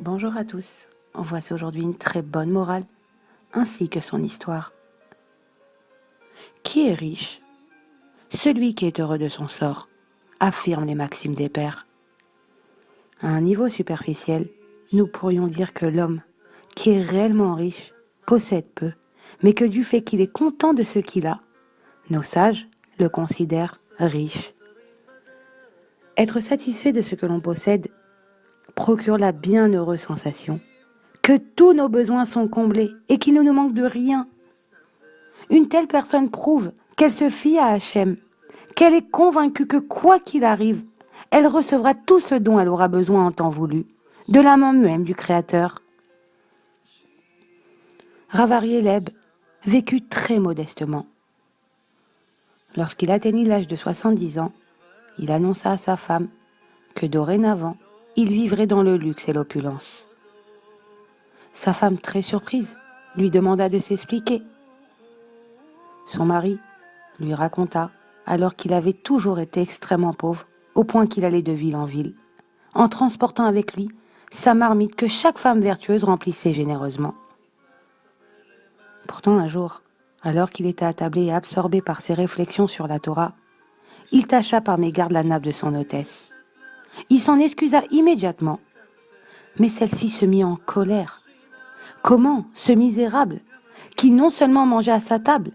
Bonjour à tous, voici aujourd'hui une très bonne morale, ainsi que son histoire. Qui est riche? Celui qui est heureux de son sort, affirment les maximes des pères. À un niveau superficiel, nous pourrions dire que l'homme, qui est réellement riche, possède peu, mais que du fait qu'il est content de ce qu'il a, nos sages le considèrent riche. Être satisfait de ce que l'on possède procure la bienheureuse sensation que tous nos besoins sont comblés et qu'il ne nous manque de rien. Une telle personne prouve qu'elle se fie à Hachem, qu'elle est convaincue que quoi qu'il arrive, elle recevra tout ce dont elle aura besoin en temps voulu, de la main même du Créateur. Rav Aryeh Leib vécut très modestement. Lorsqu'il atteignit l'âge de 70 ans, il annonça à sa femme que dorénavant, il vivrait dans le luxe et l'opulence. Sa femme, très surprise, lui demanda de s'expliquer. Son mari lui raconta alors qu'il avait toujours été extrêmement pauvre, au point qu'il allait de ville en ville, en transportant avec lui sa marmite que chaque femme vertueuse remplissait généreusement. Pourtant un jour, alors qu'il était attablé et absorbé par ses réflexions sur la Torah, il tâcha par mégarde la nappe de son hôtesse. Il s'en excusa immédiatement, mais celle-ci se mit en colère. Comment ce misérable, qui non seulement mangeait à sa table,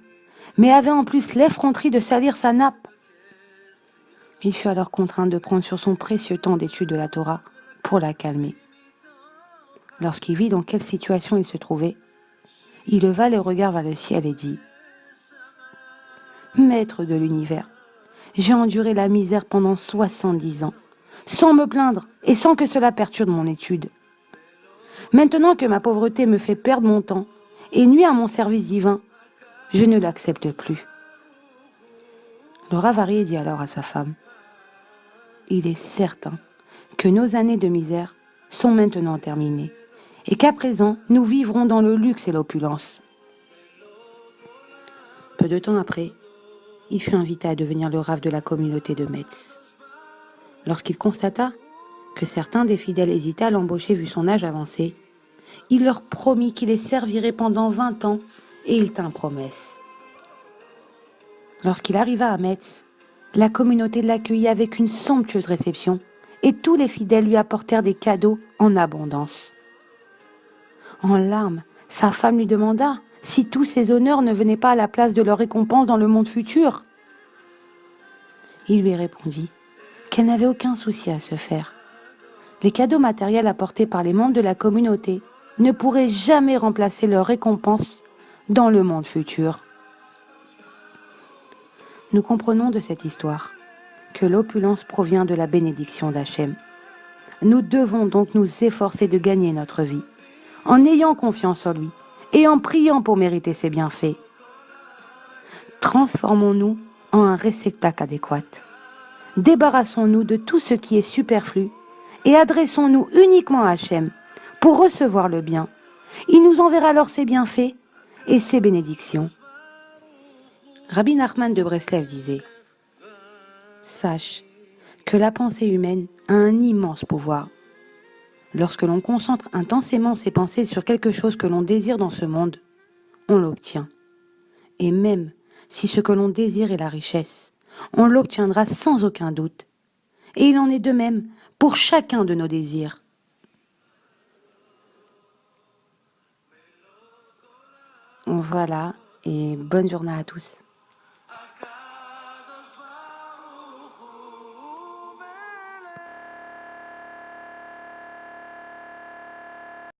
mais avait en plus l'effronterie de salir sa nappe? Il fut alors contraint de prendre sur son précieux temps d'étude de la Torah pour la calmer. Lorsqu'il vit dans quelle situation il se trouvait, il leva le regard vers le ciel et dit « Maître de l'univers, j'ai enduré la misère pendant 70 ans, sans me plaindre et sans que cela perturbe mon étude. Maintenant que ma pauvreté me fait perdre mon temps et nuit à mon service divin, je ne l'accepte plus. » Le Rav Aryeh dit alors à sa femme « Il est certain que nos années de misère sont maintenant terminées et qu'à présent, nous vivrons dans le luxe et l'opulence. » Peu de temps après, il fut invité à devenir le Rav de la communauté de Metz. Lorsqu'il constata que certains des fidèles hésitaient à l'embaucher vu son âge avancé, il leur promit qu'il les servirait pendant 20 ans et il tint promesse. Lorsqu'il arriva à Metz, la communauté l'accueillit avec une somptueuse réception et tous les fidèles lui apportèrent des cadeaux en abondance. En larmes, sa femme lui demanda si tous ces honneurs ne venaient pas à la place de leur récompense dans le monde futur. Il lui répondit qu'elle n'avait aucun souci à se faire. Les cadeaux matériels apportés par les membres de la communauté ne pourraient jamais remplacer leur récompense dans le monde futur. Nous comprenons de cette histoire que l'opulence provient de la bénédiction d'Hachem. Nous devons donc nous efforcer de gagner notre vie, en ayant confiance en lui et en priant pour mériter ses bienfaits. Transformons-nous en un réceptacle adéquat. Débarrassons-nous de tout ce qui est superflu et adressons-nous uniquement à Hachem pour recevoir le bien. Il nous enverra alors ses bienfaits et ses bénédictions. Rabbi Nachman de Breslev disait « Sache que la pensée humaine a un immense pouvoir. Lorsque l'on concentre intensément ses pensées sur quelque chose que l'on désire dans ce monde, on l'obtient. Et même si ce que l'on désire est la richesse, on l'obtiendra sans aucun doute. Et il en est de même pour chacun de nos désirs. » Voilà, et bonne journée à tous.